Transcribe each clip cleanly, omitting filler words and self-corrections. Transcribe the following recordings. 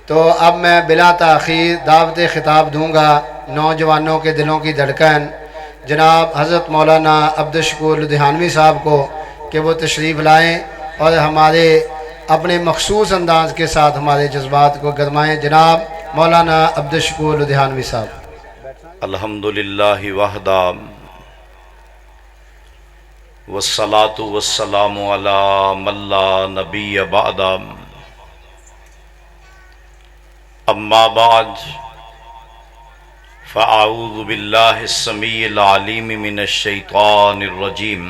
تو اب میں بلا تاخیر دعوت خطاب دوں گا نوجوانوں کے دلوں کی دھڑکن جناب حضرت مولانا عبدالشکور لدھیانوی صاحب کو کہ وہ تشریف لائیں اور ہمارے اپنے مخصوص انداز کے ساتھ ہمارے جذبات کو گرمائیں۔ جناب مولانا عبدالشکور لدھیانوی صاحب۔ الحمدللہ وحدہ والصلاة والسلام علی من لا نبی بعدہ اما بعد فاعوذ باللہ السمیع العلیم من الشیطان الرجیم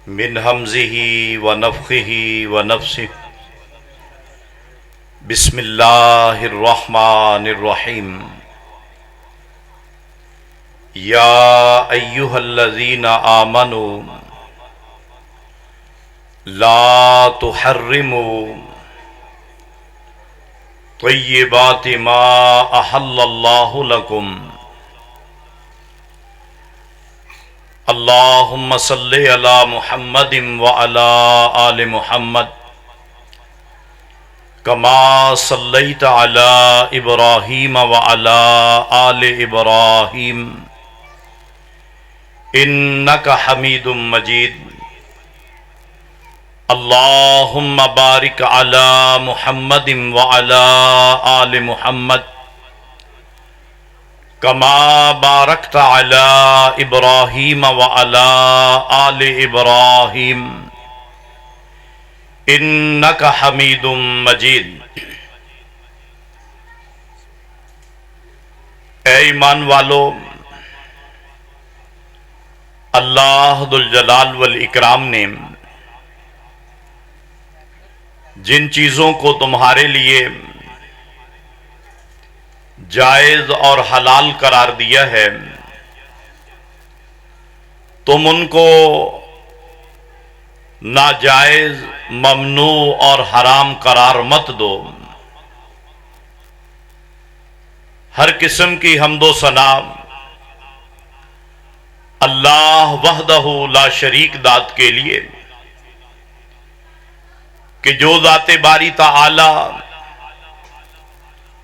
من حمزہ ونفخہ ونفسہ بسم اللہ الرحمن الرحیم یا ایہا الذین آمنوا لا تحرموا طیبات ما احل اللہ لکم اللہم صلی علی محمد وعلی آل محمد کما صلیت علی ابراہیم وعلی آل ابراہیم انکا حمید مجید اللہم بارک علی محمد وعلی آل محمد کما بارکت علی ابراہیم وعلی آل ابراہیم انکا حمید مجید۔ اے ایمان والو، اللہ ذو الجلال والاکرام نے جن چیزوں کو تمہارے لیے جائز اور حلال قرار دیا ہے تم ان کو ناجائز، ممنوع اور حرام قرار مت دو۔ ہر قسم کی حمد و ثنا اللہ وحدہ لا شریک ذات کے لیے کہ جو ذات باری تعالی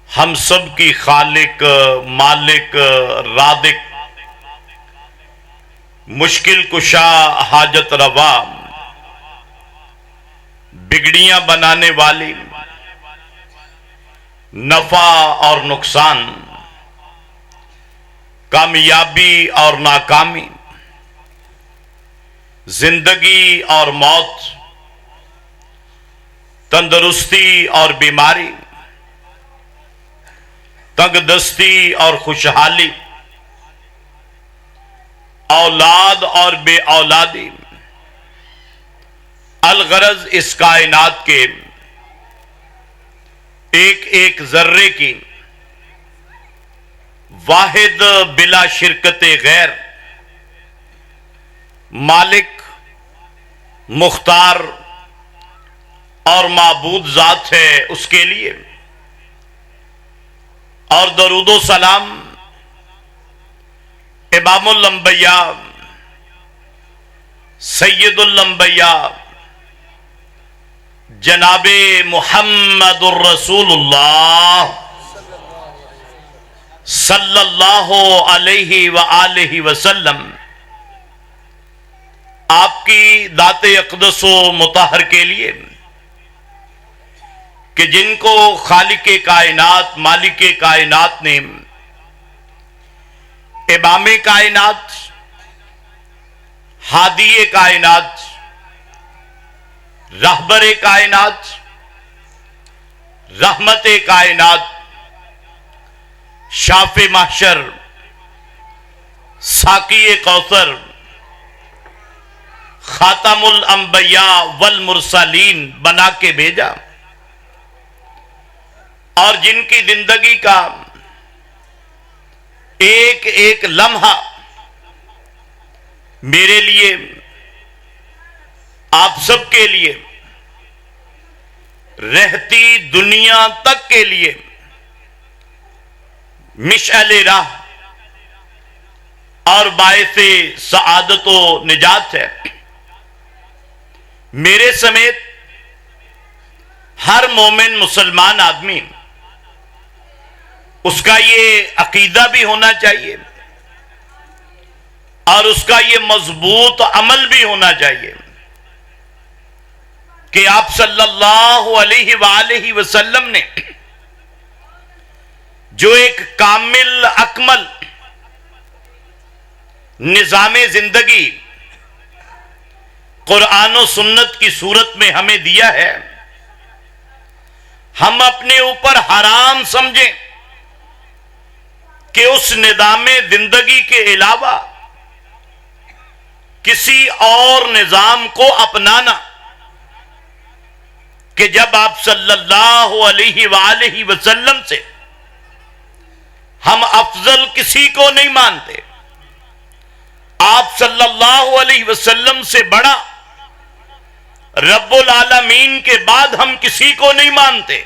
ہم سب کی خالق، مالک، رازق، مشکل کشا، حاجت روا، بگڑیاں بنانے والی، نفع اور نقصان، کامیابی اور ناکامی، زندگی اور موت، تندرستی اور بیماری، تنگ دستی اور خوشحالی، اولاد اور بے اولادی، الغرض اس کائنات کے ایک ایک ذرے کی واحد بلا شرکت غیر مالک، مختار اور معبود ذات ہے، اس کے لیے اور درود و سلام امام الانبیاء سید الانبیاء جناب محمد الرسول اللہ صلی اللہ علیہ وآلہ وسلم آپ کی ذات اقدس و مطہر کے لیے کہ جن کو خالق کائنات، مالک کائنات نے امام کائنات، ہادی کائنات، رہبر کائنات، رحمت کائنات، شاف محشر، ساقی کوثر، خاتم الانبیاء والمرسلین بنا کے بھیجا، اور جن کی زندگی کا ایک ایک لمحہ میرے لیے، آپ سب کے لیے، رہتی دنیا تک کے لیے مشعل راہ اور باعث سعادت و نجات ہے۔ میرے سمیت ہر مومن مسلمان آدمی اس کا یہ عقیدہ بھی ہونا چاہیے اور اس کا یہ مضبوط عمل بھی ہونا چاہیے کہ آپ صلی اللہ علیہ وآلہ وسلم نے جو ایک کامل اکمل نظام زندگی قرآن و سنت کی صورت میں ہمیں دیا ہے، ہم اپنے اوپر حرام سمجھیں کہ اس نظام زندگی کے علاوہ کسی اور نظام کو اپنانا، کہ جب آپ صلی اللہ علیہ وآلہ وسلم سے ہم افضل کسی کو نہیں مانتے، آپ صلی اللہ علیہ وسلم سے بڑا رب العالمین کے بعد ہم کسی کو نہیں مانتے،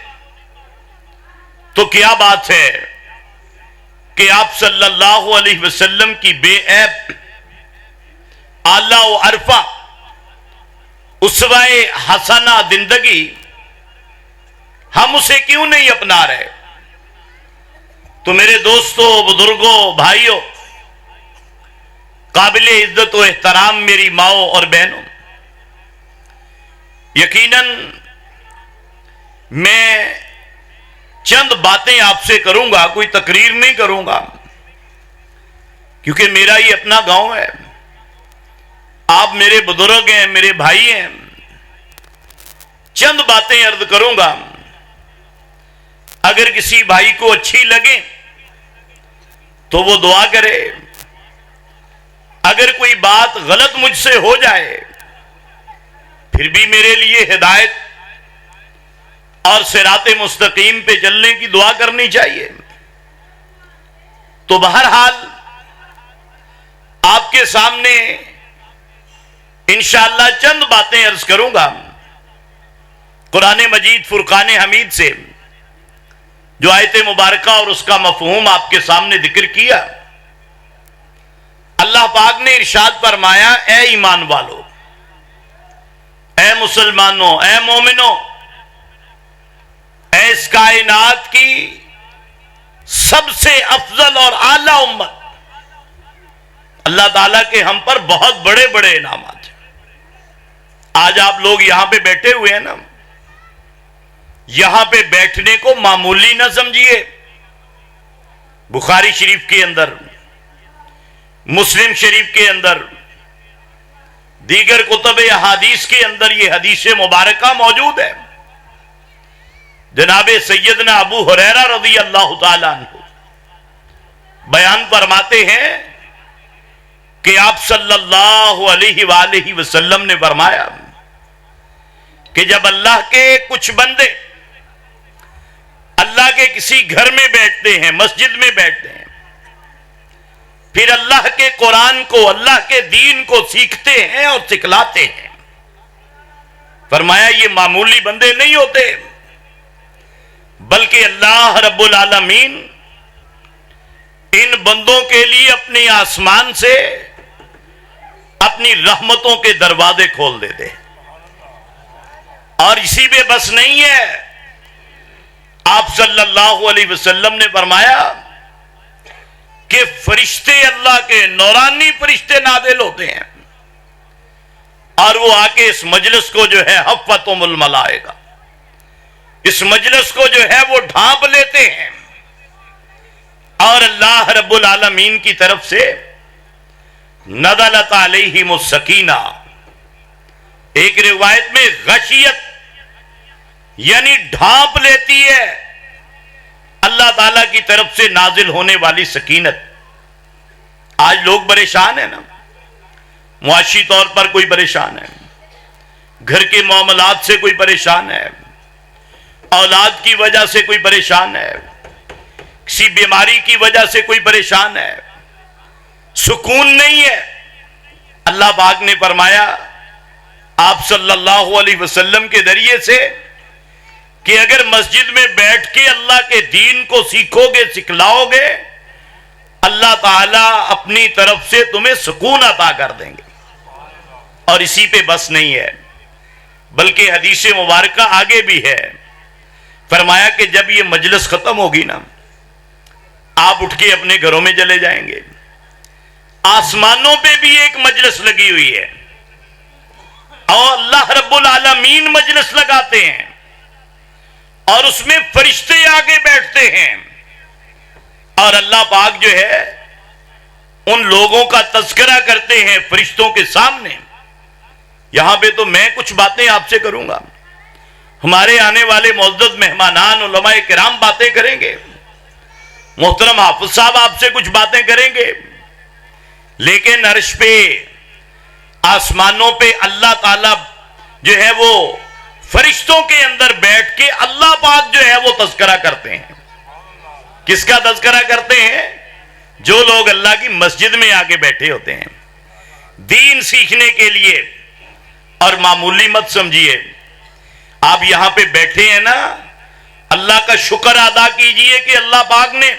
تو کیا بات ہے کہ آپ صلی اللہ علیہ وسلم کی بے عیب اعلیٰ و عرفہ اسوہ حسنہ زندگی ہم اسے کیوں نہیں اپنا رہے؟ تو میرے دوستوں، بزرگوں، بھائیوں، قابل عزت و احترام میری ماؤں اور بہنوں، یقیناً میں چند باتیں آپ سے کروں گا، کوئی تقریر نہیں کروں گا، کیونکہ میرا یہ اپنا گاؤں ہے، آپ میرے بزرگ ہیں، میرے بھائی ہیں، چند باتیں عرض کروں گا، اگر کسی بھائی کو اچھی لگے تو وہ دعا کرے، اگر کوئی بات غلط مجھ سے ہو جائے پھر بھی میرے لیے ہدایت اور صراط مستقیم پہ چلنے کی دعا کرنی چاہیے۔ تو بہرحال آپ کے سامنے انشاءاللہ چند باتیں عرض کروں گا قرآن مجید فرقان حمید سے، جو آیت مبارکہ اور اس کا مفہوم آپ کے سامنے ذکر کیا۔ اللہ پاک نے ارشاد فرمایا، اے ایمان والو، اے مسلمانوں، اے مومنوں، اے اس کائنات کی سب سے افضل اور اعلیٰ امت، اللہ تعالیٰ کے ہم پر بہت بڑے بڑے انعامات ہیں۔ آج آپ لوگ یہاں پہ بیٹھے ہوئے ہیں نا، یہاں پہ بیٹھنے کو معمولی نہ سمجھیے۔ بخاری شریف کے اندر، مسلم شریف کے اندر، دیگر کتب احادیث کے اندر یہ حدیث مبارکہ موجود ہے۔ جناب سیدنا ابو ہریرہ رضی اللہ تعالیٰ عنہ بیان فرماتے ہیں کہ آپ صلی اللہ علیہ وآلہ وسلم نے فرمایا کہ جب اللہ کے کچھ بندے اللہ کے کسی گھر میں بیٹھتے ہیں، مسجد میں بیٹھتے ہیں، پھر اللہ کے قرآن کو، اللہ کے دین کو سیکھتے ہیں اور سکھلاتے ہیں، فرمایا یہ معمولی بندے نہیں ہوتے، بلکہ اللہ رب العالمین ان بندوں کے لیے اپنی آسمان سے اپنی رحمتوں کے دروازے کھول دیتے ہیں۔ اور اسی پہ بس نہیں ہے، آپ صلی اللہ علیہ وسلم نے فرمایا کہ فرشتے اللہ کے نورانی فرشتے نازل ہوتے ہیں اور وہ آ کے اس مجلس کو جو ہے حفتم الملائکہ، اس مجلس کو جو ہے وہ ڈھانپ لیتے ہیں، اور اللہ رب العالمین کی طرف سے نزلت علیہم السکینہ، ایک روایت میں غشیت یعنی ڈھانپ لیتی ہے اللہ تعالیٰ کی طرف سے نازل ہونے والی سکینت۔ آج لوگ پریشان ہیں نا، معاشی طور پر کوئی پریشان ہے، گھر کے معاملات سے کوئی پریشان ہے، اولاد کی وجہ سے کوئی پریشان ہے، کسی بیماری کی وجہ سے کوئی پریشان ہے، سکون نہیں ہے۔ اللہ پاک نے فرمایا آپ صلی اللہ علیہ وسلم کے ذریعے سے کہ اگر مسجد میں بیٹھ کے اللہ کے دین کو سیکھو گے، سکھلاؤ گے، اللہ تعالیٰ اپنی طرف سے تمہیں سکون عطا کر دیں گے۔ اور اسی پہ بس نہیں ہے، بلکہ حدیث مبارکہ آگے بھی ہے فرمایا کہ جب یہ مجلس ختم ہوگی نا، آپ اٹھ کے اپنے گھروں میں چلے جائیں گے۔ آسمانوں پہ بھی ایک مجلس لگی ہوئی ہے، اور اللہ رب العالمین مجلس لگاتے ہیں، اور اس میں فرشتے آگے بیٹھتے ہیں، اور اللہ پاک جو ہے ان لوگوں کا تذکرہ کرتے ہیں فرشتوں کے سامنے۔ یہاں پہ تو میں کچھ باتیں آپ سے کروں گا، ہمارے آنے والے معزز مہمانان علماء کرام باتیں کریں گے، محترم حافظ صاحب آپ سے کچھ باتیں کریں گے، لیکن عرش پہ آسمانوں پہ اللہ تعالیٰ جو ہے وہ فرشتوں کے اندر بیٹھ کے اللہ پاک جو ہے وہ تذکرہ کرتے ہیں۔ کس کا تذکرہ کرتے ہیں؟ جو لوگ اللہ کی مسجد میں آگے بیٹھے ہوتے ہیں دین سیکھنے کے لیے۔ اور معمولی مت سمجھیے، آپ یہاں پہ بیٹھے ہیں نا، اللہ کا شکر ادا کیجئے کہ اللہ پاک نے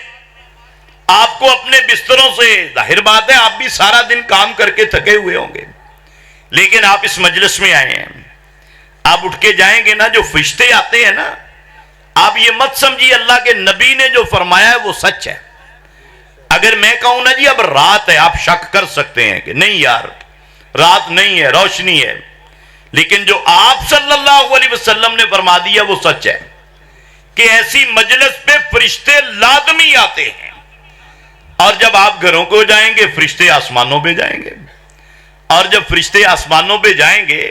آپ کو اپنے بستروں سے، ظاہر بات ہے آپ بھی سارا دن کام کر کے تھکے ہوئے ہوں گے، لیکن آپ اس مجلس میں آئے ہیں، آپ اٹھ کے جائیں گے نا، جو فرشتے آتے ہیں نا، آپ یہ مت سمجھیے اللہ کے نبی نے جو فرمایا ہے وہ سچ ہے۔ اگر میں کہوں نا جی اب رات ہے، آپ شک کر سکتے ہیں کہ نہیں یار رات نہیں ہے، روشنی ہے، لیکن جو آپ صلی اللہ علیہ وسلم نے فرما دیا وہ سچ ہے کہ ایسی مجلس پہ فرشتے لازمی آتے ہیں، اور جب آپ گھروں کو جائیں گے فرشتے آسمانوں پہ جائیں گے، اور جب فرشتے آسمانوں پہ جائیں گے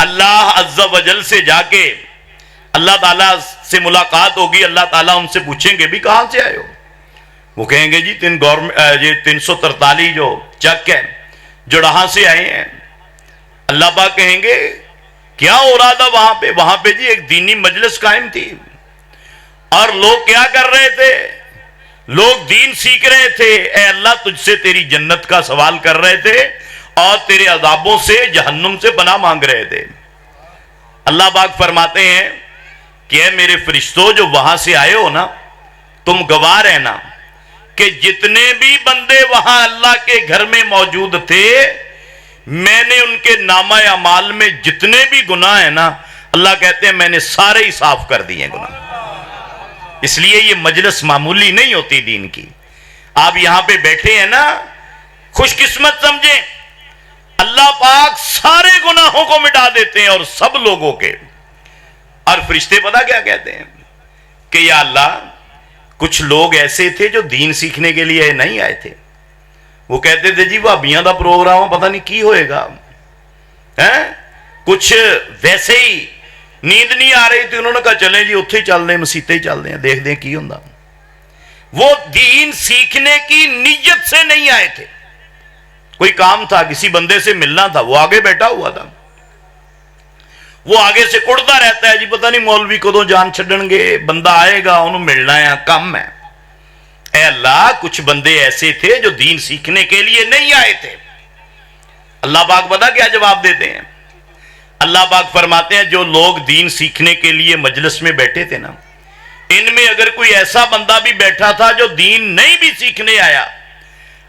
اللہ عز و جل سے جا کے اللہ تعالیٰ سے ملاقات ہوگی، اللہ تعالیٰ ان سے پوچھیں گے بھی کہاں سے آئے ہو؟ وہ کہیں گے جی 343 جو چک ہے جڑہاں سے آئے ہیں۔ اللہ پاک کہیں گے کیا ہو رہا تھا وہاں پہ؟ وہاں پہ جی ایک دینی مجلس قائم تھی، اور لوگ کیا کر رہے تھے؟ لوگ دین سیکھ رہے تھے، اے اللہ تجھ سے تیری جنت کا سوال کر رہے تھے اور تیرے عذابوں سے جہنم سے پناہ مانگ رہے تھے۔ اللہ پاک فرماتے ہیں کہ اے میرے فرشتوں جو وہاں سے آئے ہو نا، تم گواہ رہنا کہ جتنے بھی بندے وہاں اللہ کے گھر میں موجود تھے، میں نے ان کے نامہ اعمال میں جتنے بھی گناہ ہیں نا، اللہ کہتے ہیں میں نے سارے ہی صاف کر دیے گناہ۔ اس لیے یہ مجلس معمولی نہیں ہوتی دین کی۔ آپ یہاں پہ بیٹھے ہیں نا، خوش قسمت سمجھیں، اللہ پاک سارے گناہوں کو مٹا دیتے ہیں، اور سب لوگوں کے۔ اور فرشتے پتہ کیا کہتے ہیں کہ یا اللہ کچھ لوگ ایسے تھے جو دین سیکھنے کے لیے نہیں آئے تھے، وہ کہتے تھے جی بھابیاں دا پروگرام پتہ نہیں کی ہوئے گا، کچھ ویسے ہی نیند نہیں آ رہی تھی، انہوں نے کہا چلیں جی اتھے ہی چل دیں، مسیطے ہی چل دیں، دیکھ دیں کی ہوندہ۔ وہ دین سیکھنے کی نیت سے نہیں آئے تھے، کوئی کام تھا، کسی بندے سے ملنا تھا، وہ آگے بیٹھا ہوا تھا، وہ آگے سے کڑتا رہتا ہے جی پتہ نہیں مولوی کدوں جان چھڈن گے، بندہ آئے گا انہوں ملنا ہے، کم ہے۔ اے اللہ کچھ بندے ایسے تھے جو دین سیکھنے کے لیے نہیں آئے تھے۔ اللہ پاک پتہ کیا جواب دیتے ہیں؟ اللہ پاک فرماتے ہیں جو لوگ دین سیکھنے کے لیے مجلس میں بیٹھے تھے نا، ان میں اگر کوئی ایسا بندہ بھی بیٹھا تھا جو دین نہیں بھی سیکھنے آیا،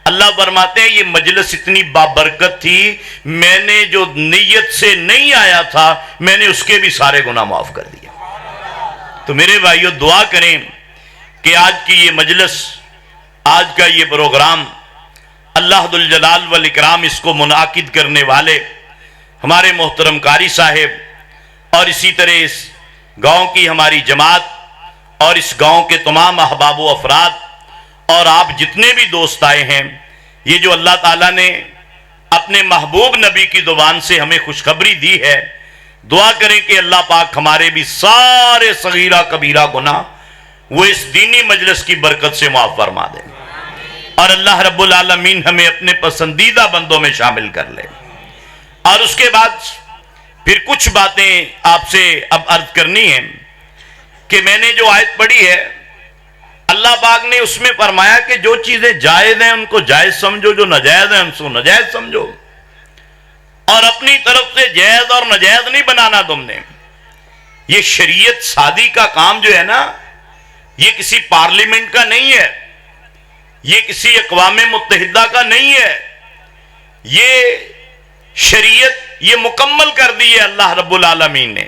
اللہ فرماتے ہیں یہ مجلس اتنی بابرکت تھی، میں نے جو نیت سے نہیں آیا تھا میں نے اس کے بھی سارے گناہ معاف کر دیا۔ تو میرے بھائیو دعا کریں کہ آج کی یہ مجلس، آج کا یہ پروگرام، اللہ ذو الجلال والاکرام اس کو منعقد کرنے والے ہمارے محترم قاری صاحب، اور اسی طرح اس گاؤں کی ہماری جماعت اور اس گاؤں کے تمام احباب و افراد اور آپ جتنے بھی دوست آئے ہیں، یہ جو اللہ تعالیٰ نے اپنے محبوب نبی کی زبان سے ہمیں خوشخبری دی ہے، دعا کریں کہ اللہ پاک ہمارے بھی سارے صغیرہ کبیرہ گناہ وہ اس دینی مجلس کی برکت سے معاف فرما دیں، اور اللہ رب العالمین ہمیں اپنے پسندیدہ بندوں میں شامل کر لے۔ اور اس کے بعد پھر کچھ باتیں آپ سے اب عرض کرنی ہیں کہ میں نے جو آیت پڑھی ہے، اللہ پاک نے اس میں فرمایا کہ جو چیزیں جائز ہیں ان کو جائز سمجھو، جو ناجائز ہیں ان کو ناجائز سمجھو، اور اپنی طرف سے جائز اور ناجائز نہیں بنانا تم نے۔ یہ شریعت سادی کا کام جو ہے نا، یہ کسی پارلیمنٹ کا نہیں ہے، یہ کسی اقوام متحدہ کا نہیں ہے، یہ شریعت یہ مکمل کر دی ہے اللہ رب العالمین نے۔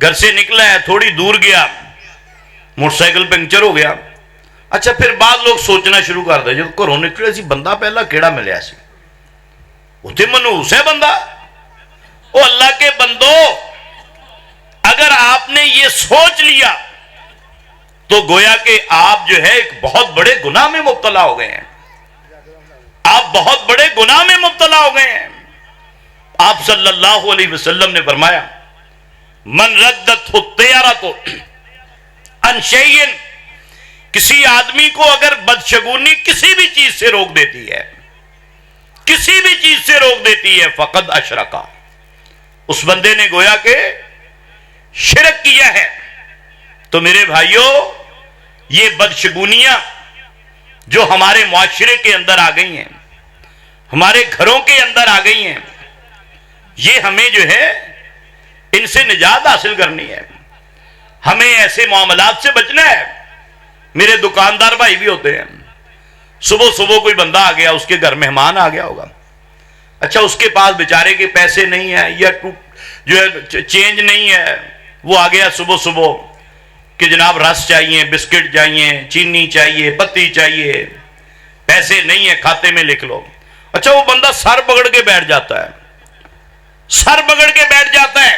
گھر سے نکلا ہے, تھوڑی دور گیا, موٹر سائیکل پنکچر ہو گیا. اچھا پھر بعض لوگ سوچنا شروع کر دے, جب گھروں نکلے سی بندہ پہلا کیڑا ملیا سی, وہ تو منحوس ہے بندہ. او اللہ کے بندو, اگر آپ نے یہ سوچ لیا تو گویا کہ آپ جو ہے ایک بہت بڑے گناہ میں مبتلا ہو گئے ہیں. آپ بہت بڑے گناہ میں مبتلا ہو گئے ہیں. آپ صلی اللہ علیہ وسلم نے فرمایا, من ردت الطیرۃ عن شیء, کسی آدمی کو اگر بدشگونی کسی بھی چیز سے روک دیتی ہے, کسی بھی چیز سے روک دیتی ہے, فقد اشرکا, اس بندے نے گویا کہ شرک کیا ہے. تو میرے بھائیوں, یہ بدشگونیاں جو ہمارے معاشرے کے اندر آ گئی ہیں, ہمارے گھروں کے اندر آ گئی ہیں, یہ ہمیں جو ہے ان سے نجات حاصل کرنی ہے. ہمیں ایسے معاملات سے بچنا ہے. میرے دکاندار بھائی بھی ہوتے ہیں, صبح صبح کوئی بندہ آ گیا, اس کے گھر مہمان آ گیا ہوگا. اچھا اس کے پاس بیچارے کے پیسے نہیں ہیں یا جو ہے چینج نہیں ہے, وہ آ گیا صبح صبح کہ جناب رس چاہیے, بسکٹ چاہیے, چینی چاہیے, پتی چاہیے, پیسے نہیں ہے کھاتے میں لکھ لو. اچھا وہ بندہ سر پکڑ کے بیٹھ جاتا ہے, سر پکڑ کے بیٹھ جاتا ہے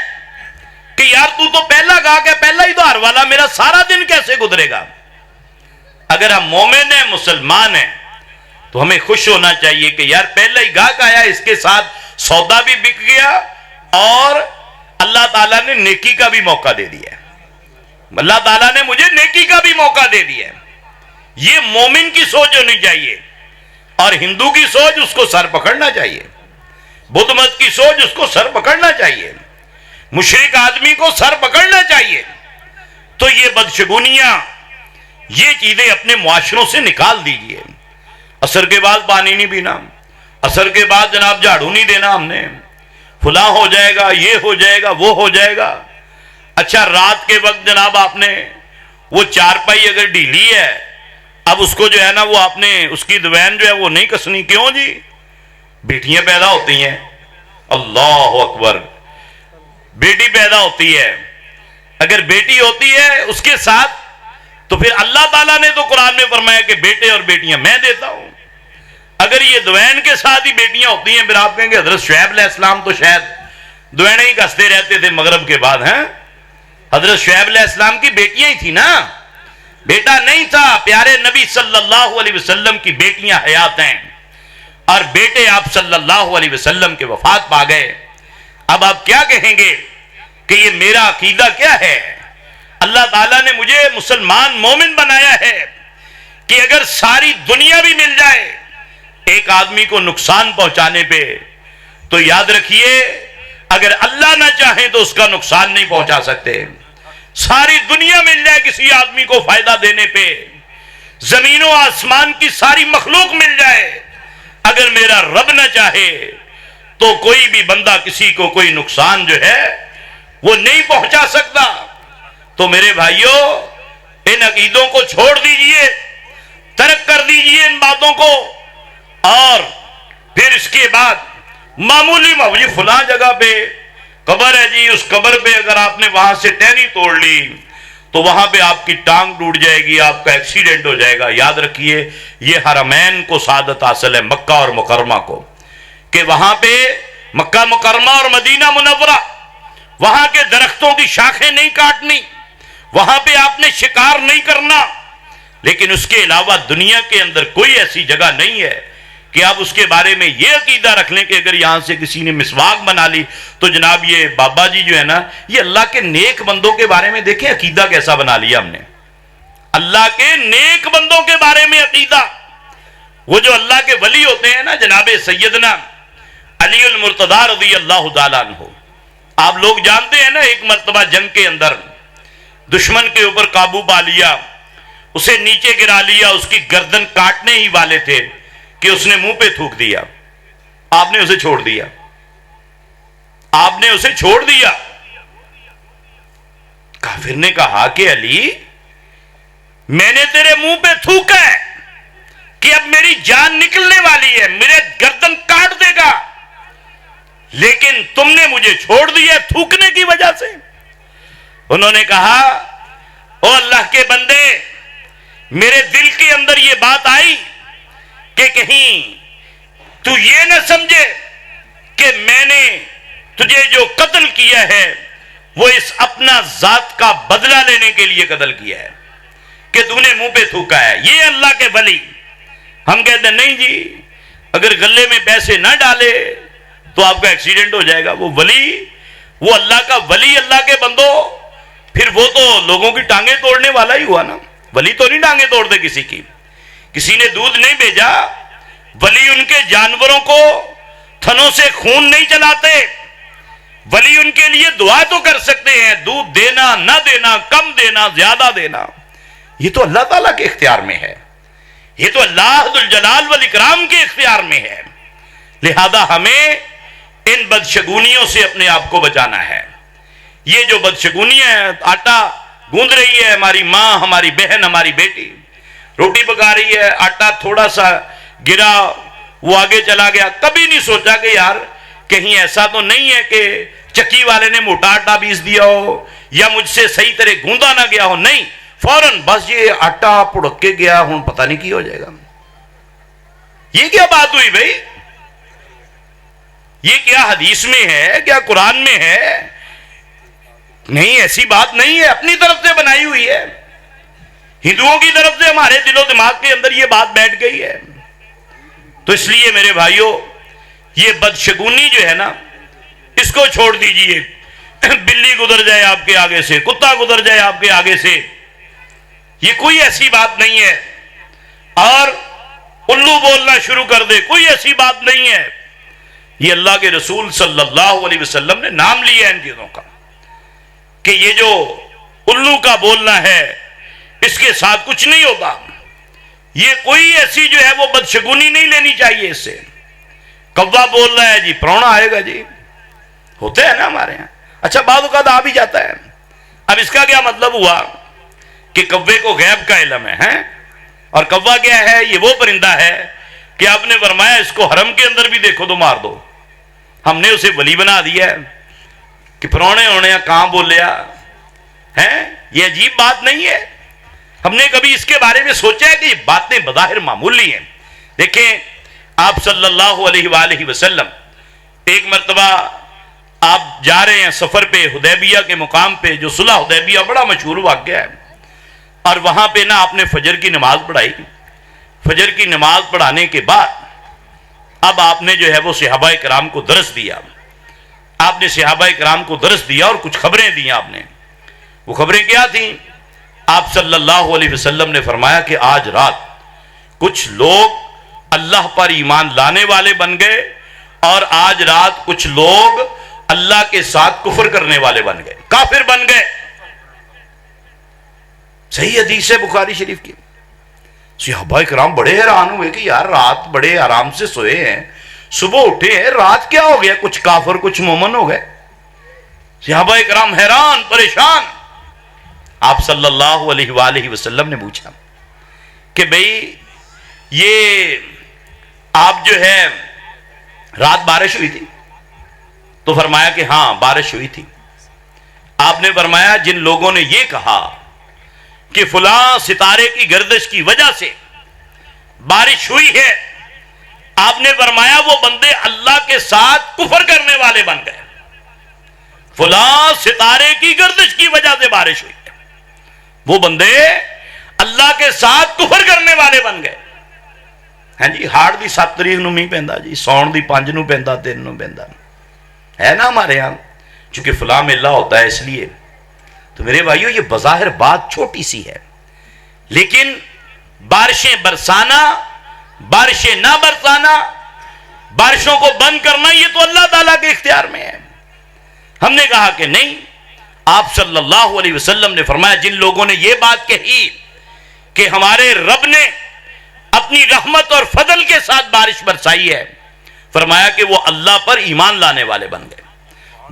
کہ یار تو پہلا گاہک ہے, پہلا ہی دھار والا, میرا سارا دن کیسے گزرے گا. اگر ہم مومن ہیں, مسلمان ہیں, تو ہمیں خوش ہونا چاہیے کہ یار پہلا ہی گاہک آیا, اس کے ساتھ سودا بھی بک گیا اور اللہ تعالیٰ نے نیکی کا بھی موقع دے دیا. اللہ تعالیٰ نے مجھے نیکی کا بھی موقع دے دیا. یہ مومن کی سوچ ہونی چاہیے. اور ہندو کی سوچ, اس کو سر پکڑنا چاہیے. بدھ مت کی سوچ, اس کو سر پکڑنا چاہیے. مشرک آدمی کو سر پکڑنا چاہیے. تو یہ بدشگونیاں, یہ چیزیں اپنے معاشروں سے نکال دیجئے. عصر کے بعد پانی نہیں پینا, عصر کے بعد جناب جھاڑو نہیں دینا ہم نے, فلاں ہو جائے گا, یہ ہو جائے گا, وہ ہو جائے گا. اچھا رات کے وقت جناب آپ نے وہ چارپائی اگر ڈھیلی ہے, اب اس کو جو ہے نا وہ آپ نے اس کی دوین جو ہے وہ نہیں کسنی. کیوں جی؟ بیٹیاں پیدا ہوتی ہیں, اللہ اکبر, بیٹی پیدا ہوتی ہے. اگر بیٹی ہوتی ہے اس کے ساتھ, تو پھر اللہ تعالیٰ نے تو قرآن میں فرمایا کہ بیٹے اور بیٹیاں میں دیتا ہوں. اگر یہ دوین کے ساتھ ہی بیٹیاں ہوتی ہیں, پھر آپ کہیں گے حضرت شعیب علیہ السلام تو شاید دوینیں ہی کستے رہتے تھے مغرب کے بعد. ہیں حضرت شعیب علیہ السلام کی بیٹیاں ہی تھی نا, بیٹا نہیں تھا. پیارے نبی صلی اللہ علیہ وسلم کی بیٹیاں حیات ہیں, اور بیٹے آپ صلی اللہ علیہ وسلم کے وفات پا گئے. اب آپ کیا کہیں گے کہ یہ میرا عقیدہ کیا ہے؟ اللہ تعالیٰ نے مجھے مسلمان مومن بنایا ہے کہ اگر ساری دنیا بھی مل جائے ایک آدمی کو نقصان پہنچانے پہ, تو یاد رکھیے اگر اللہ نہ چاہیں تو اس کا نقصان نہیں پہنچا سکتے. ساری دنیا مل جائے کسی آدمی کو فائدہ دینے پہ, زمین و آسمان کی ساری مخلوق مل جائے, اگر میرا رب نہ چاہے تو کوئی بھی بندہ کسی کو کوئی نقصان جو ہے وہ نہیں پہنچا سکتا. تو میرے بھائیوں, ان عقیدوں کو چھوڑ دیجئے, ترک کر دیجئے ان باتوں کو. اور پھر اس کے بعد معمولی جی فلاں جگہ پہ قبر ہے جی, اس قبر پہ اگر آپ نے وہاں سے ٹہنی توڑ لی تو وہاں پہ آپ کی ٹانگ ٹوٹ جائے گی, آپ کا ایکسیڈنٹ ہو جائے گا. یاد رکھیے یہ حرمین کو سعادت حاصل ہے, مکہ اور مکرمہ کو, کہ وہاں پہ مکہ مکرمہ اور مدینہ منورہ, وہاں کے درختوں کی شاخیں نہیں کاٹنی, وہاں پہ آپ نے شکار نہیں کرنا. لیکن اس کے علاوہ دنیا کے اندر کوئی ایسی جگہ نہیں ہے کہ آپ اس کے بارے میں یہ عقیدہ رکھ لیں کہ اگر یہاں سے کسی نے مسواک بنا لی تو جناب یہ بابا جی جو ہے نا, یہ اللہ کے نیک بندوں کے بارے میں دیکھیں عقیدہ کیسا بنا لیا ہم نے. اللہ کے نیک بندوں کے بارے میں عقیدہ, وہ جو اللہ کے ولی ہوتے ہیں نا, جناب سیدنا علی المرتضیٰ رضی اللہ تعالیٰ عنہ, آپ لوگ جانتے ہیں نا ایک مرتبہ جنگ کے اندر دشمن کے اوپر قابو پا لیا, اسے نیچے گرا لیا, اس کی گردن کاٹنے ہی والے تھے کہ اس نے منہ پہ تھوک دیا, آپ نے اسے چھوڑ دیا, آپ نے اسے چھوڑ دیا. کافر نے کہا کہ علی میں نے تیرے منہ پہ تھوکا ہے کہ اب میری جان نکلنے والی ہے, میرے گردن کاٹ دے گا, لیکن تم نے مجھے چھوڑ دیا تھوکنے کی وجہ سے. انہوں نے کہا او اللہ کے بندے، میرے دل کے اندر یہ بات آئی کہ کہیں تو یہ نہ سمجھے کہ میں نے تجھے جو قتل کیا ہے وہ اس اپنا ذات کا بدلہ لینے کے لیے قتل کیا ہے کہ تو نے منہ پہ تھوکا ہے۔ یہ اللہ کے ولی۔ ہم کہتے ہیں نہیں جی، اگر گلے میں پیسے نہ ڈالے تو آپ کا ایکسیڈنٹ ہو جائے گا۔ وہ ولی، وہ اللہ کا ولی، اللہ کے بندو، پھر وہ تو لوگوں کی ٹانگیں توڑنے والا ہی ہوا نا۔ ولی تو نہیں ٹانگیں توڑ دے کسی کی، کسی نے دودھ نہیں بھیجا، ولی ان کے جانوروں کو تھنوں سے خون نہیں چلاتے، ولی ان کے لیے دعا تو کر سکتے ہیں، دودھ دینا نہ دینا، کم دینا زیادہ دینا، یہ تو اللہ تعالیٰ کے اختیار میں ہے، یہ تو اللہ ذو الجلال والاکرام کے اختیار میں ہے۔ لہذا ہمیں ان بدشگونیوں سے اپنے آپ کو بچانا ہے۔ یہ جو بدشگونیاں ہیں، آٹا گوندھ رہی ہے ہماری ماں، ہماری بہن، ہماری بیٹی روٹی پکا رہی ہے، آٹا تھوڑا سا گرا، وہ آگے چلا گیا، کبھی نہیں سوچا کہ یار کہیں ایسا تو نہیں ہے کہ چکی والے نے موٹا آٹا پیس دیا ہو یا مجھ سے صحیح طرح گوندا نہ گیا ہو، نہیں، فوراً بس یہ آٹا پڑک کے گیا، ہوں پتہ نہیں کی ہو جائے گا۔ یہ کیا بات ہوئی بھائی؟ یہ کیا حدیث میں ہے، کیا قرآن میں ہے؟ نہیں، ایسی بات نہیں ہے، اپنی طرف سے بنائی ہوئی ہے، ہندوؤں کی طرف سے ہمارے دل و دماغ کے اندر یہ بات بیٹھ گئی ہے۔ تو اس لیے میرے بھائیوں، یہ بدشگونی جو ہے نا، اس کو چھوڑ دیجئے۔ بلی گزر جائے آپ کے آگے سے، کتا گزر جائے آپ کے آگے سے، یہ کوئی ایسی بات نہیں ہے، اور الو بولنا شروع کر دے، کوئی ایسی بات نہیں ہے۔ یہ اللہ کے رسول صلی اللہ علیہ وسلم نے نام لیا ہے ان چیزوں کا کہ یہ جو الو کا بولنا ہے اس کے ساتھ کچھ نہیں ہوتا، یہ کوئی ایسی جو ہے وہ بدشگونی نہیں لینی چاہیے اس سے۔ کوا بول رہا ہے جی، پرونا آئے گا جی، ہوتے ہیں نا ہمارے ہاں، اچھا بعض اوقات آ بھی جاتا ہے۔ اب اس کا کیا مطلب ہوا کہ کوے کو غیب کا علم ہے، اور کوا کیا ہے؟ یہ وہ پرندہ ہے کہ آپ نے فرمایا اس کو حرم کے اندر بھی دیکھو تو مار دو۔ ہم نے اسے ولی بنا دیا ہے کہ پرونے ہونے کہاں بولیا ہے۔ یہ عجیب بات نہیں ہے؟ ہم نے کبھی اس کے بارے میں سوچا ہے کہ یہ باتیں بظاہر معمولی ہیں؟ دیکھیں، آپ صلی اللہ علیہ وآلہ وسلم ایک مرتبہ آپ جا رہے ہیں سفر پہ، حدیبیہ کے مقام پہ، جو صلح حدیبیہ بڑا مشہور واقعہ ہے، اور وہاں پہ نا آپ نے فجر کی نماز پڑھائی۔ فجر کی نماز پڑھانے کے بعد اب آپ نے جو ہے وہ صحابہ کرام کو درس دیا، آپ نے صحابہ کرام کو درس دیا اور کچھ خبریں دیں آپ نے۔ وہ خبریں کیا تھیں؟ آپ صلی اللہ علیہ وسلم نے فرمایا کہ آج رات کچھ لوگ اللہ پر ایمان لانے والے بن گئے، اور آج رات کچھ لوگ اللہ کے ساتھ کفر کرنے والے بن گئے، کافر بن گئے۔ صحیح حدیث ہے بخاری شریف کی۔ صحابہ کرام بڑے حیران ہوئے کہ یار رات بڑے آرام سے سوئے ہیں، صبح اٹھے ہیں، رات کیا ہو گیا؟ کچھ کافر کچھ مومن ہو گئے۔ صحابہ کرام حیران پریشان۔ آپ صلی اللہ علیہ وآلہ وسلم نے پوچھا کہ بھئی یہ آپ جو ہے رات بارش ہوئی تھی؟ تو فرمایا کہ ہاں بارش ہوئی تھی۔ آپ نے فرمایا جن لوگوں نے یہ کہا کہ فلاں ستارے کی گردش کی وجہ سے بارش ہوئی ہے، آپ نے فرمایا وہ بندے اللہ کے ساتھ کفر کرنے والے بن گئے۔ فلاں ستارے کی گردش کی وجہ سے بارش ہوئی ہے، وہ بندے اللہ کے ساتھ کفر کرنے والے بن گئے۔ ہاں جی، ہاڑ دی 7 تاریخ نو نہیں پہندا جی، سون دی 5 نو پہندا، 3 نو پہندا ہے نا ہمارے یہاں، چونکہ فلاں میلہ ہوتا ہے اس لیے۔ تو میرے بھائیوں، یہ بظاہر بات چھوٹی سی ہے، لیکن بارشیں برسانا، بارشیں نہ برسانا، بارشوں کو بند کرنا، یہ تو اللہ تعالیٰ کے اختیار میں ہے۔ ہم نے کہا کہ نہیں، آپ صلی اللہ علیہ وسلم نے فرمایا جن لوگوں نے یہ بات کہی کہ ہمارے رب نے اپنی رحمت اور فضل کے ساتھ بارش برسائی ہے، فرمایا کہ وہ اللہ پر ایمان لانے والے بن گئے۔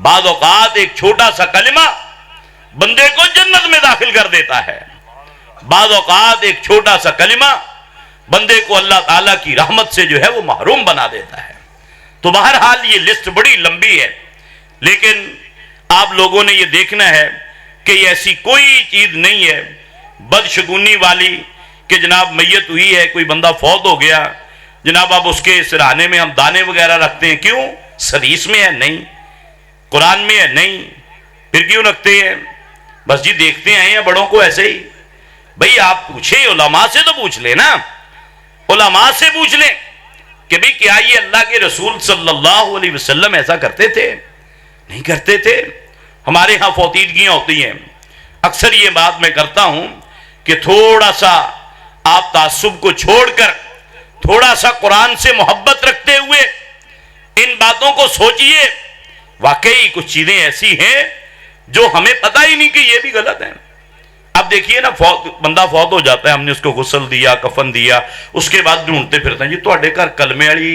بعض اوقات ایک چھوٹا سا کلمہ بندے کو جنت میں داخل کر دیتا ہے، بعض اوقات ایک چھوٹا سا کلمہ بندے کو اللہ تعالیٰ کی رحمت سے جو ہے وہ محروم بنا دیتا ہے۔ تو بہرحال یہ لسٹ بڑی لمبی ہے، لیکن آپ لوگوں نے یہ دیکھنا ہے کہ یہ ایسی کوئی چیز نہیں ہے بدشگونی والی کہ جناب میت ہوئی ہے، کوئی بندہ فوت ہو گیا، جناب اب اس کے سرہانے میں ہم دانے وغیرہ رکھتے ہیں. کیوں؟ حدیث میں ہے نہیں، قرآن میں ہے نہیں، پھر کیوں رکھتے ہیں؟ بس جی دیکھتے آئے ہیں بڑوں کو ایسے ہی. بھئی آپ پوچھیں، علماء سے تو پوچھ لیں نا، علماء سے پوچھ لیں کہ بھئی کیا یہ اللہ کے رسول صلی اللہ علیہ وسلم ایسا کرتے تھے؟ نہیں کرتے تھے. ہمارے ہاں فوتیدگیاں ہوتی ہیں، اکثر یہ بات میں کرتا ہوں کہ تھوڑا سا آپ تعصب کو چھوڑ کر تھوڑا سا قرآن سے محبت رکھتے ہوئے ان باتوں کو سوچئے. واقعی کچھ چیزیں ایسی ہیں جو ہمیں پتہ ہی نہیں کہ یہ بھی غلط ہیں. اب دیکھیے نا، بندہ فوت ہو جاتا ہے، ہم نے اس کو غسل دیا، کفن دیا، اس کے بعد ڈھونڈتے پھرتے ہیں جی تواڈے گھر کلمے والی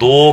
2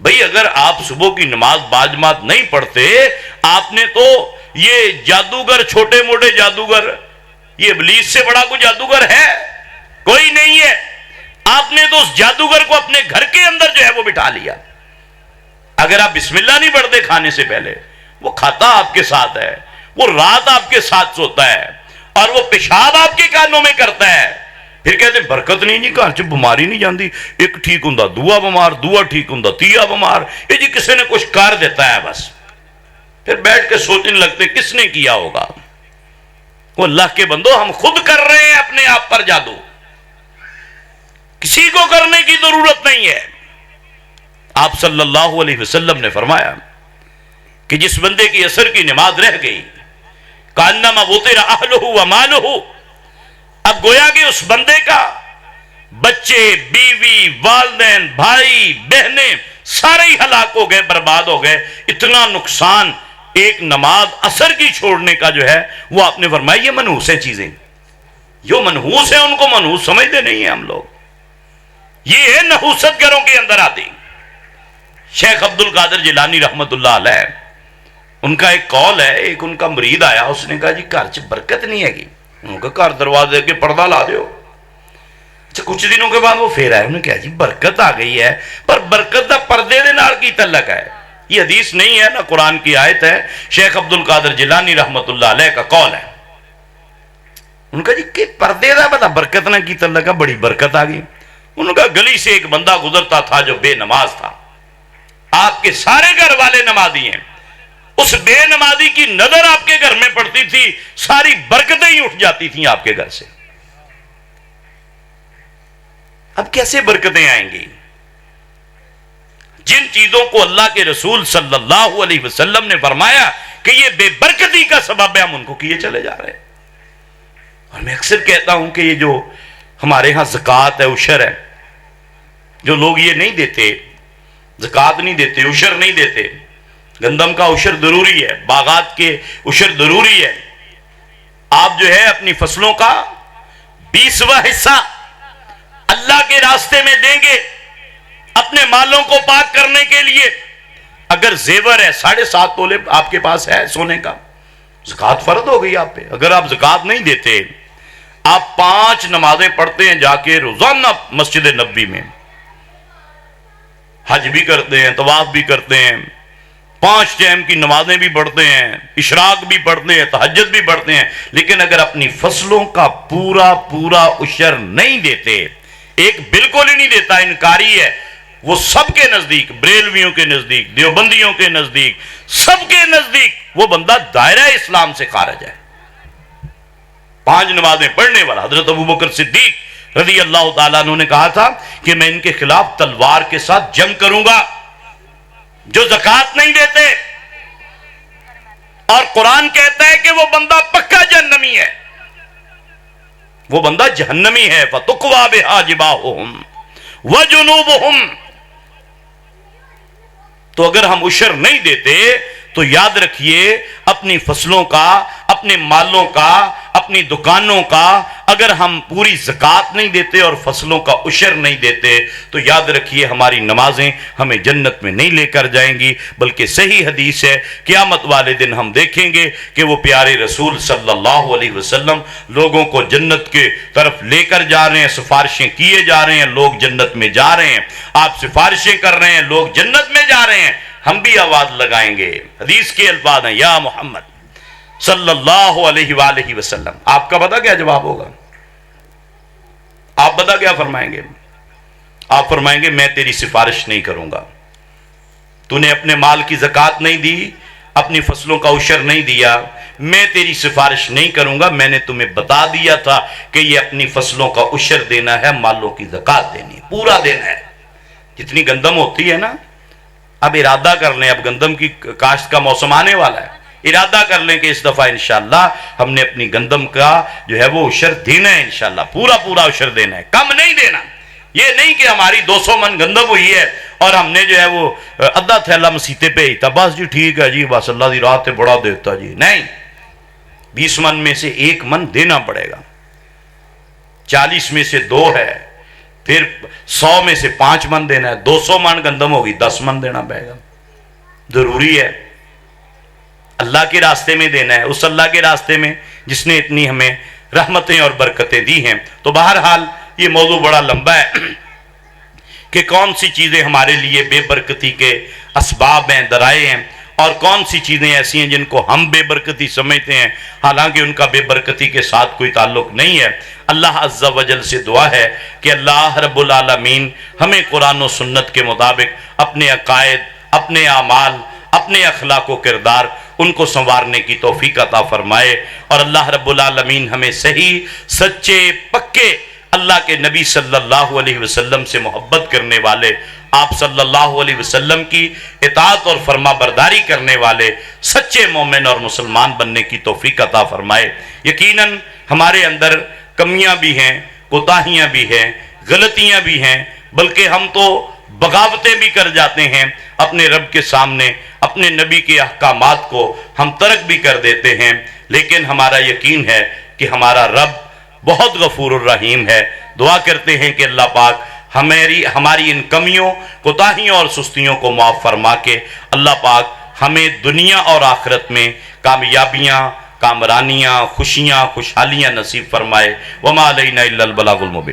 بھئی اگر آپ صبح کی نماز باجماعت نہیں پڑھتے، آپ نے تو یہ جادوگر، چھوٹے موٹے جادوگر، یہ ابلیس سے بڑا کوئی جادوگر ہے؟ کوئی نہیں ہے۔ آپ نے تو اس جادوگر کو اپنے گھر کے اندر جو ہے وہ بٹھا لیا۔ اگر آپ بسم اللہ نہیں پڑھتے کھانے سے پہلے، وہ کھاتا آپ کے ساتھ ہے، وہ رات آپ کے ساتھ سوتا ہے، اور وہ پیشاب آپ کے کانوں میں کرتا ہے، پھر کہتے ہیں برکت نہیں جی، گھر چ بیماری نہیں جاندی، ایک ٹھیک ہوں دعا بیمار، دعا ٹھیک ہوں تیا بیمار، یہ جی کسی نے کچھ کر دیتا ہے بس۔ پھر بیٹھ کے سوچنے لگتے کس نے کیا ہوگا؟ وہ اللہ کے بندو، ہم خود کر رہے ہیں اپنے آپ پر جادو، کسی کو کرنے کی ضرورت نہیں ہے۔ آپ صلی اللہ علیہ وسلم نے فرمایا کہ جس بندے کی عصر کی نماز رہ گئی، کانما وطر اہلہ ومالہ، اب گویا کہ اس بندے کا بچے، بیوی، والدین، بھائی، بہنیں سارے ہی ہلاک ہو گئے، برباد ہو گئے۔ اتنا نقصان ایک نماز عصر کی چھوڑنے کا جو ہے وہ آپ نے فرمایا یہ منحوس ہیں چیزیں، جو منحوس ہیں ان کو منحوس سمجھتے نہیں ہیں ہم لوگ، یہ ہے نحوست گھروں کے اندر آتی۔ شیخ عبد القادر جیلانی رحمت اللہ علیہ، ان کا ایک قول ہے، ایک ان کا مرید آیا، اس نے کہا جی گھر چ برکت نہیں ہے گی، ان کا گھر دروازے کے پردہ لا دیو۔ اچھا کچھ دنوں کے بعد وہ پھر آئے، انہوں نے کہا جی برکت آ گئی ہے، پر برکت دا پردے دے نال کی تعلق ہے؟ یہ حدیث نہیں ہے نہ قرآن کی آیت ہے، شیخ عبد القادر جیلانی رحمت اللہ علیہ کا قول ہے۔ ان کا جی کہ پردے دا بتا برکت نہ کی تعلق ہے، بڑی برکت آ گئی۔ انہوں نے کہا گلی سے ایک بندہ گزرتا تھا جو بے نماز تھا، آپ کے سارے گھر والے نمازی ہیں، اس بے نمازی کی نظر آپ کے گھر میں پڑتی تھی، ساری برکتیں ہی اٹھ جاتی تھیں آپ کے گھر سے۔ اب کیسے برکتیں آئیں گی؟ جن چیزوں کو اللہ کے رسول صلی اللہ علیہ وسلم نے فرمایا کہ یہ بے برکتی کا سبب ہے، ہم ان کو کیے چلے جا رہے ہیں۔ اور میں اکثر کہتا ہوں کہ یہ جو ہمارے ہاں زکوٰۃ ہے، عشر ہے، جو لوگ یہ نہیں دیتے، زکوٰۃ نہیں دیتے، عشر نہیں دیتے، گندم کا عشر ضروری ہے، باغات کے عشر ضروری ہے، آپ جو ہے اپنی فصلوں کا 20واں حصہ اللہ کے راستے میں دیں گے، اپنے مالوں کو پاک کرنے کے لیے۔ اگر زیور ہے 7.5 تولے آپ کے پاس ہے سونے کا، زکوٰۃ فرض ہو گئی آپ پہ۔ اگر آپ زکوٰۃ نہیں دیتے، آپ 5 نمازیں پڑھتے ہیں جا کے روزانہ مسجد نبوی میں، حج بھی کرتے ہیں، طواف بھی کرتے ہیں، 5 ٹائم کی نمازیں بھی پڑھتے ہیں، اشراق بھی پڑھتے ہیں، تہجد بھی پڑھتے ہیں، لیکن اگر اپنی فصلوں کا پورا عشر نہیں دیتے، ایک بالکل ہی نہیں دیتا، انکاری ہے، وہ سب کے نزدیک، بریلویوں کے نزدیک، دیوبندیوں کے نزدیک، سب کے نزدیک وہ بندہ دائرہ اسلام سے خارج ہے۔ 5 نمازیں پڑھنے والا حضرت ابوبکر صدیق رضی اللہ تعالیٰ عنہ نے کہا تھا کہ میں ان کے خلاف تلوار کے ساتھ جنگ کروں گا جو زکوٰۃ نہیں دیتے، اور قرآن کہتا ہے کہ وہ بندہ پکا جہنمی ہے، وہ بندہ جہنمی ہے۔ فَتُقْوَى بِهَا جِبَاهُهُمْ وَجُنُوبُهُمْ۔ تو اگر ہم عشر نہیں دیتے تو یاد رکھیے اپنی فصلوں کا، اپنے مالوں کا، اپنی دکانوں کا اگر ہم پوری زکوٰۃ نہیں دیتے اور فصلوں کا عشر نہیں دیتے تو یاد رکھیے ہماری نمازیں ہمیں جنت میں نہیں لے کر جائیں گی، بلکہ صحیح حدیث ہے قیامت والے دن ہم دیکھیں گے کہ وہ پیارے رسول صلی اللہ علیہ وسلم لوگوں کو جنت کے طرف لے کر جا رہے ہیں، سفارشیں کیے جا رہے ہیں، لوگ جنت میں جا رہے ہیں، آپ سفارشیں کر رہے ہیں، لوگ جنت میں جا رہے ہیں، ہم بھی آواز لگائیں گے۔ حدیث کے الفاظ ہیں یا محمد صلی اللہ علیہ وآلہ وسلم۔ آپ کا پتہ کیا جواب ہوگا؟ آپ پتہ کیا فرمائیں گے؟ آپ فرمائیں گے میں تیری سفارش نہیں کروں گا، تو نے اپنے مال کی زکوٰۃ نہیں دی، اپنی فصلوں کا عشر نہیں دیا، میں تیری سفارش نہیں کروں گا، میں نے تمہیں بتا دیا تھا کہ یہ اپنی فصلوں کا عشر دینا ہے، مالوں کی زکوٰۃ دینی ہے، پورا دینا ہے۔ جتنی گندم ہوتی ہے نا، اب ارادہ کر لیں، اب گندم کی کاشت کا موسم آنے والا ہے، ارادہ کر لیں کہ اس دفعہ انشاءاللہ ہم نے اپنی گندم کا جو ہے وہ عشر دینا ہے، انشاءاللہ پورا عشر دینا ہے، کم نہیں دینا۔ یہ نہیں کہ ہماری 200 من گندم ہوئی ہے اور ہم نے جو ہے وہ ادھا تھیلا مسیتے پہ ہی تھا، بس جی ٹھیک ہے جی، بس اللہ دی راہ تے بڑا دیتا جی، نہیں، 20 من میں سے 1 من دینا پڑے گا، 40 میں سے 2 ہے، پھر 100 میں سے 5 من دینا ہے، 200 من گندم ہوگی 10 من دینا پڑے گا، ضروری ہے اللہ کے راستے میں دینا ہے، اس اللہ کے راستے میں جس نے اتنی ہمیں رحمتیں اور برکتیں دی ہیں۔ تو بہرحال یہ موضوع بڑا لمبا ہے کہ کون سی چیزیں ہمارے لیے بے برکتی کے اسباب ہیں، ذرائع ہیں، اور کون سی چیزیں ایسی ہیں جن کو ہم بے برکتی سمجھتے ہیں حالانکہ ان کا بے برکتی کے ساتھ کوئی تعلق نہیں ہے۔ اللہ عز و جل سے دعا ہے کہ اللہ رب العالمین ہمیں قرآن و سنت کے مطابق اپنے عقائد، اپنے اعمال، اپنے اخلاق و کردار ان کو سنوارنے کی توفیق عطا فرمائے، اور اللہ رب العالمین ہمیں صحیح، سچے، پکے اللہ کے نبی صلی اللہ علیہ وسلم سے محبت کرنے والے، آپ صلی اللہ علیہ وسلم کی اطاعت اور فرما برداری کرنے والے سچے مومن اور مسلمان بننے کی توفیق عطا فرمائے۔ یقیناً ہمارے اندر کمیاں بھی ہیں، کوتاہیاں بھی ہیں، غلطیاں بھی ہیں، بلکہ ہم تو بغاوتیں بھی کر جاتے ہیں اپنے رب کے سامنے، اپنے نبی کے احکامات کو ہم ترک بھی کر دیتے ہیں، لیکن ہمارا یقین ہے کہ ہمارا رب بہت غفور الرحیم ہے۔ دعا کرتے ہیں کہ اللہ پاک ہماری ان کمیوں، کوتاہیوں اور سستیوں کو معاف فرما کے اللہ پاک ہمیں دنیا اور آخرت میں کامیابیاں، کامرانیاں، خوشیاں، خوشحالیاں نصیب فرمائے۔ وما علینا الا البلاغ المبین۔